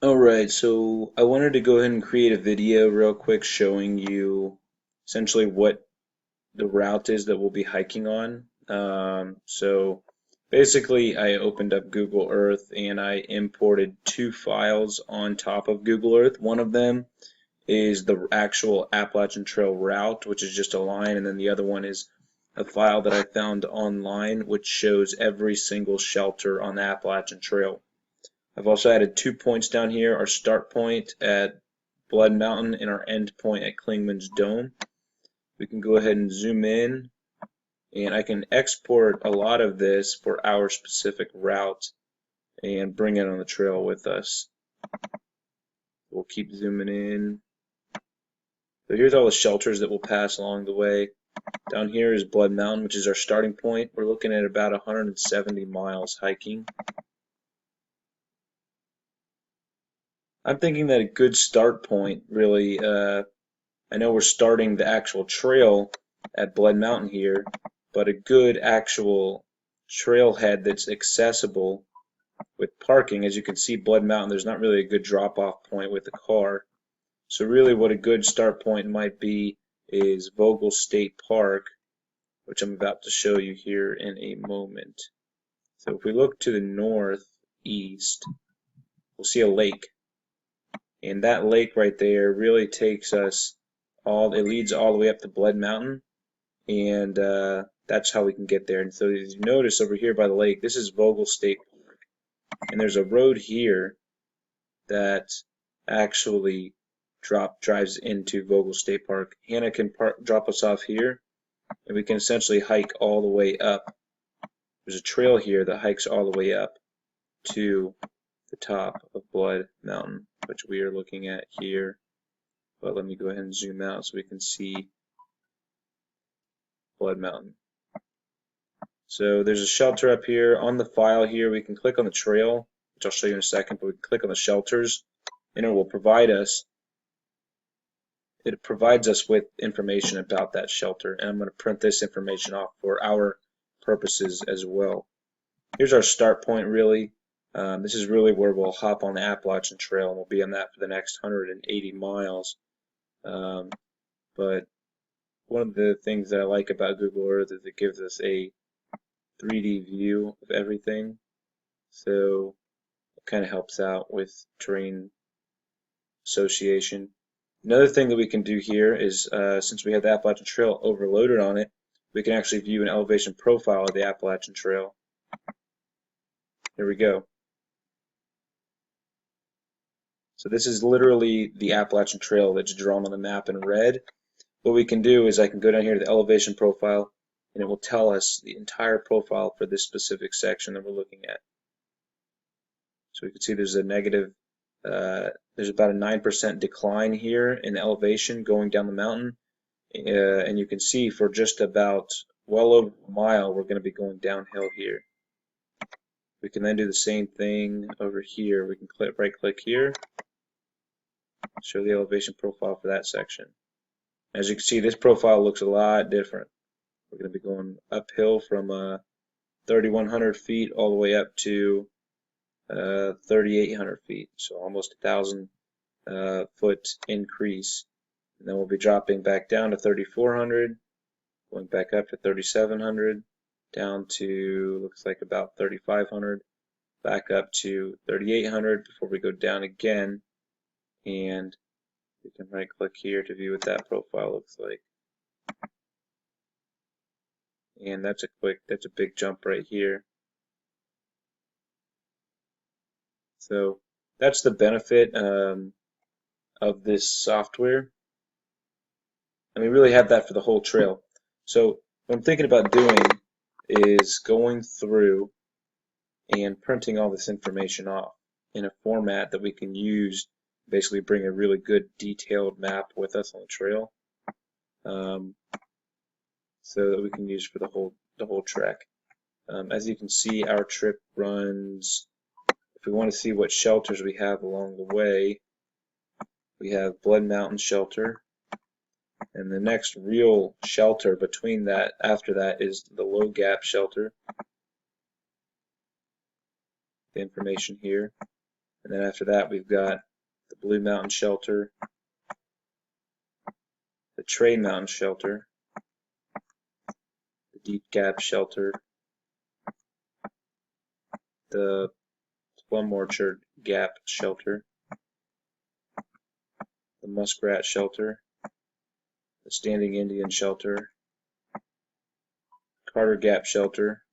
Alright, so I wanted to go ahead and create a video real quick showing you essentially what the route is that we'll be hiking on. So basically I opened up Google Earth and I imported two files on top of Google Earth. One of them is the actual Appalachian Trail route, which is just a line, and then the other one is a file that I found online which shows every single shelter on the Appalachian Trail. I've also added 2 points down here, our start point at Blood Mountain and our end point at Clingman's Dome. We can go ahead and zoom in, and I can export a lot of this for our specific route and bring it on the trail with us. We'll keep zooming in. So here's all the shelters that we'll pass along the way. Down here is Blood Mountain, which is our starting point. We're looking at about 170 miles hiking. I'm thinking that a good start point really, I know we're starting the actual trail at Blood Mountain here, but a good actual trailhead that's accessible with parking. As you can see, Blood Mountain, there's not really a good drop-off point with the car. So really what a good start point might be is Vogel State Park, which I'm about to show you here in a moment. So if we look to the northeast, we'll see a lake. And that lake right there really takes us it leads all the way up to Blood Mountain, and that's how we can get there. And so as you notice over here by the lake, this is Vogel State Park, and there's a road here that actually drives into Vogel State Park. Hannah can drop us off here, and we can essentially hike all the way up. There's a trail here that hikes all the way up to the top of Blood Mountain, which we are looking at here. But let me go ahead and zoom out so we can see Blood Mountain. So there's a shelter up here. On the file here, we can click on the trail, which I'll show you in a second, but we can click on the shelters, and it will provides us with information about that shelter. And I'm going to print this information off for our purposes as well. Here's our start point really. This is really where we'll hop on the Appalachian Trail, and we'll be on that for the next 180 miles. But one of the things that I like about Google Earth is it gives us a 3D view of everything, so it kind of helps out with terrain association. Another thing that we can do here is, since we have the Appalachian Trail overloaded on it, we can actually view an elevation profile of the Appalachian Trail. Here we go. So this is literally the Appalachian Trail that's drawn on the map in red. What we can do is I can go down here to the elevation profile, and it will tell us the entire profile for this specific section that we're looking at. So we can see there's a negative, there's about a 9% decline here in elevation going down the mountain. And you can see for just about well over a mile, we're going to be going downhill here. We can then do the same thing over here. We can right click here, show the elevation profile for that section. As you can see, this profile looks a lot different. We're going to be going uphill from 3,100 feet all the way up to 3,800 feet, so almost 1,000 foot increase. And then we'll be dropping back down to 3,400, going back up to 3,700, down to looks like about 3,500, back up to 3,800 before we go down again. And we can right click here to view what that profile looks like. And that's a big jump right here. So that's the benefit of this software. And we really have that for the whole trail. So what I'm thinking about doing is going through and printing all this information off in a format that we can use, basically bring a really good detailed map with us on the trail, so that we can use for the whole trek. As you can see, our trip runs, if we want to see what shelters we have along the way, we have Blood Mountain Shelter, and the next real shelter between that, after that, is the Low Gap Shelter. The information here. And then after that we've got the Blue Mountain Shelter, the Tray Mountain Shelter, the Deep Gap Shelter, the Plum Orchard Gap Shelter, the Muskrat Shelter, the Standing Indian Shelter, Carter Gap Shelter,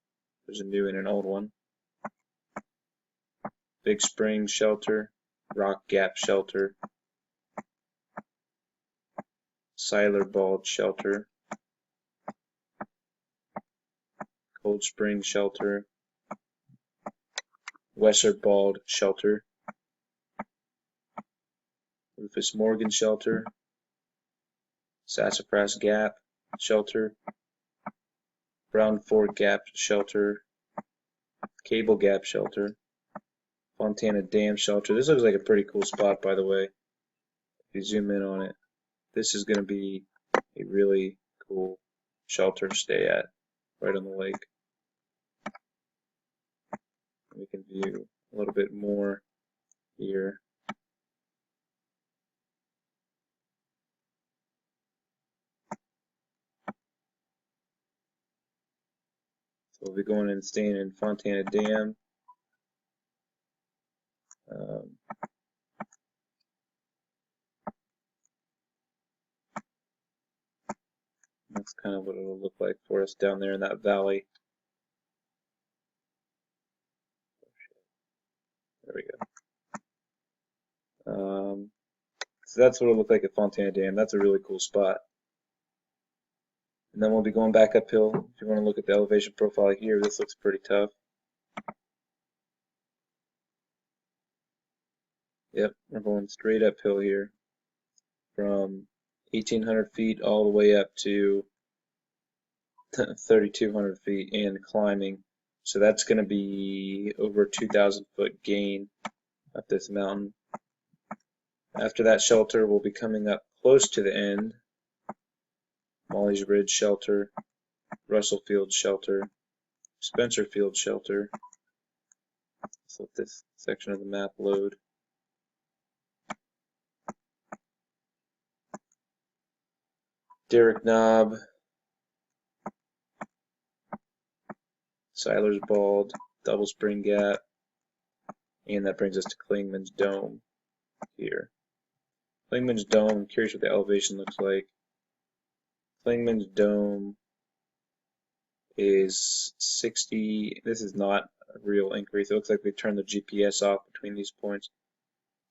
there's a new and an old one, Big Spring Shelter, Rock Gap Shelter, Siler Bald Shelter, Cold Spring Shelter, Wesser Bald Shelter, Rufus Morgan Shelter, Sassafras Gap Shelter, Brown Fork Gap Shelter, Cable Gap Shelter, Fontana Dam Shelter. This looks like a pretty cool spot, by the way. If you zoom in on it, this is going to be a really cool shelter to stay at, right on the lake. We can view a little bit more here. So we'll be going and staying in Fontana Dam. That's kind of what it'll look like for us down there in that valley. There we go. So that's what it'll look like at Fontana Dam. That's a really cool spot. And then we'll be going back uphill. If you want to look at the elevation profile here, this looks pretty tough. Yep, we're going straight uphill here from 1,800 feet all the way up to 3,200 feet and climbing. So that's going to be over a 2,000 foot gain up this mountain. After that shelter, we'll be coming up close to the end. Molly's Ridge Shelter, Russell Field Shelter, Spencer Field Shelter. Let's let this section of the map load. Derrick Knob, Siler's Bald, Double Spring Gap, and that brings us to Clingman's Dome here. Clingman's Dome, I'm curious what the elevation looks like. Clingman's Dome is 60, this is not a real increase. It looks like they turned the GPS off between these points.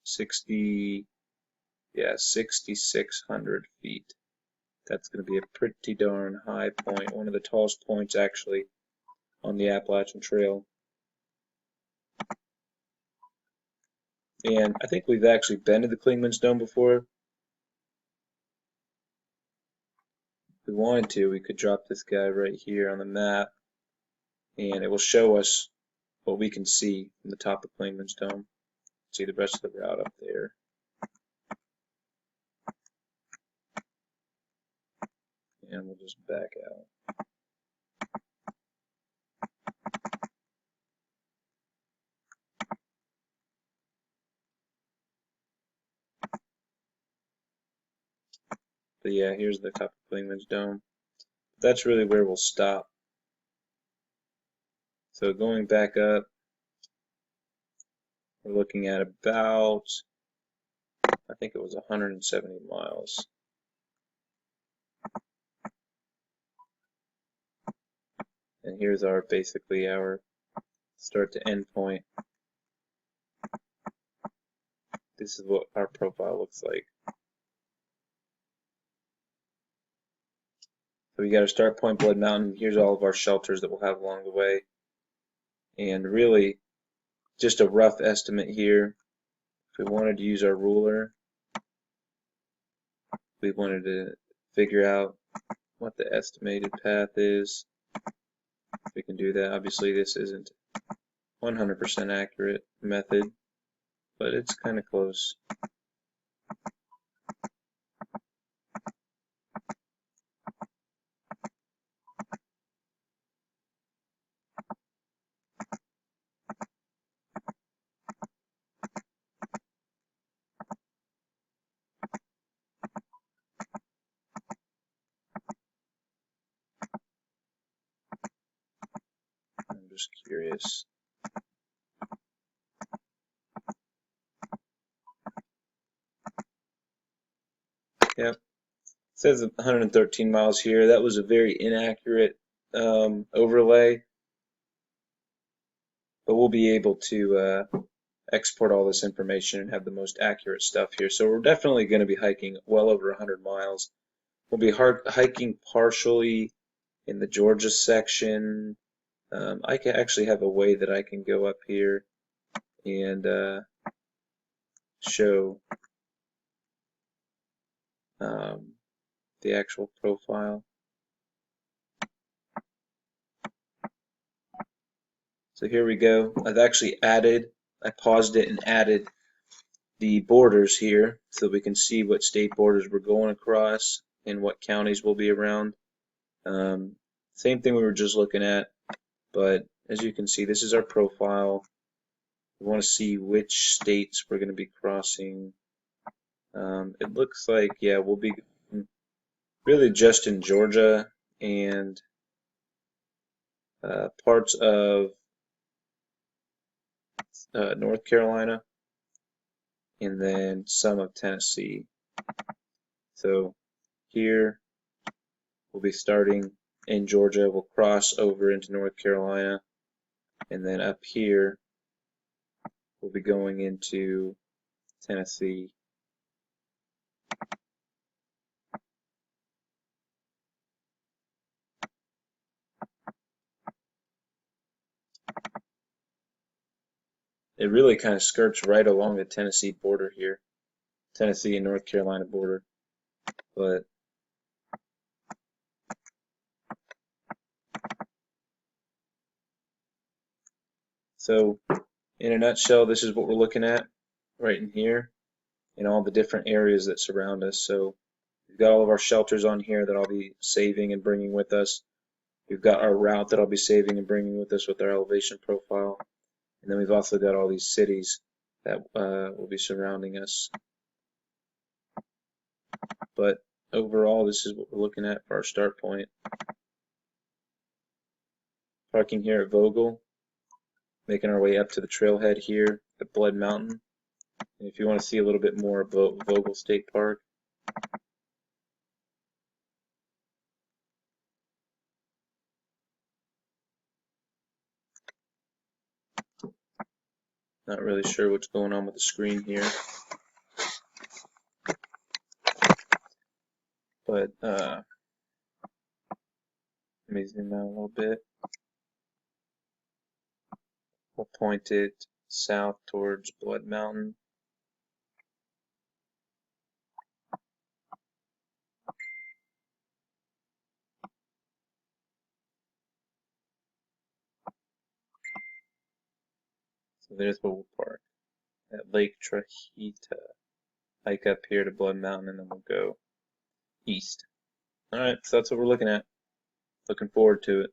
6,600 feet. That's going to be a pretty darn high point, one of the tallest points actually on the Appalachian Trail. And I think we've actually been to the Clingman's Dome before. If we wanted to, we could drop this guy right here on the map, and it will show us what we can see from the top of Clingman's Dome. See the rest of the route up there. And we'll just back out. But yeah, here's the top of Clingman's Dome. That's really where we'll stop. So going back up, we're looking at about, I think it was 170 miles. And here's our basically our start to end point. This is what our profile looks like. So we got our start point, Blood Mountain. Here's all of our shelters that we'll have along the way. And really, just a rough estimate here. If we wanted to use our ruler, we wanted to figure out what the estimated path is. We can do that. Obviously, this isn't 100% accurate method, but it's kind of close. focus. Yep. It says 113 miles here. That was a very inaccurate overlay, but we'll be able to export all this information and have the most accurate stuff here. So we're definitely going to be hiking well over 100 miles. We'll be hiking partially in the Georgia section. I can actually have a way that I can go up here and show the actual profile. So here we go. I've actually I paused it and added the borders here so we can see what state borders we're going across and what counties we'll be around. Same thing we were just looking at, but as you can see, this is our profile. We want to see which states we're going to be crossing. It looks like, yeah, we'll be really just in Georgia and parts of North Carolina, and then some of Tennessee. So here we'll be starting in Georgia. We'll cross over into North Carolina, and then up here we'll be going into Tennessee. It really kind of skirts right along the Tennessee border here, Tennessee and North Carolina border. But so in a nutshell, this is what we're looking at right in here in all the different areas that surround us. So we've got all of our shelters on here that I'll be saving and bringing with us. We've got our route that I'll be saving and bringing with us with our elevation profile. And then we've also got all these cities that will be surrounding us. But overall, this is what we're looking at for our start point. Parking here at Vogel, making our way up to the trailhead here at Blood Mountain. And if you want to see a little bit more about Vogel State Park, not really sure what's going on with the screen here, but let me zoom out a little bit. We'll point it south towards Blood Mountain. So there's Vogel Park at Lake Trahita. Hike up here to Blood Mountain, and then we'll go east. All right, so that's what we're looking at. Looking forward to it.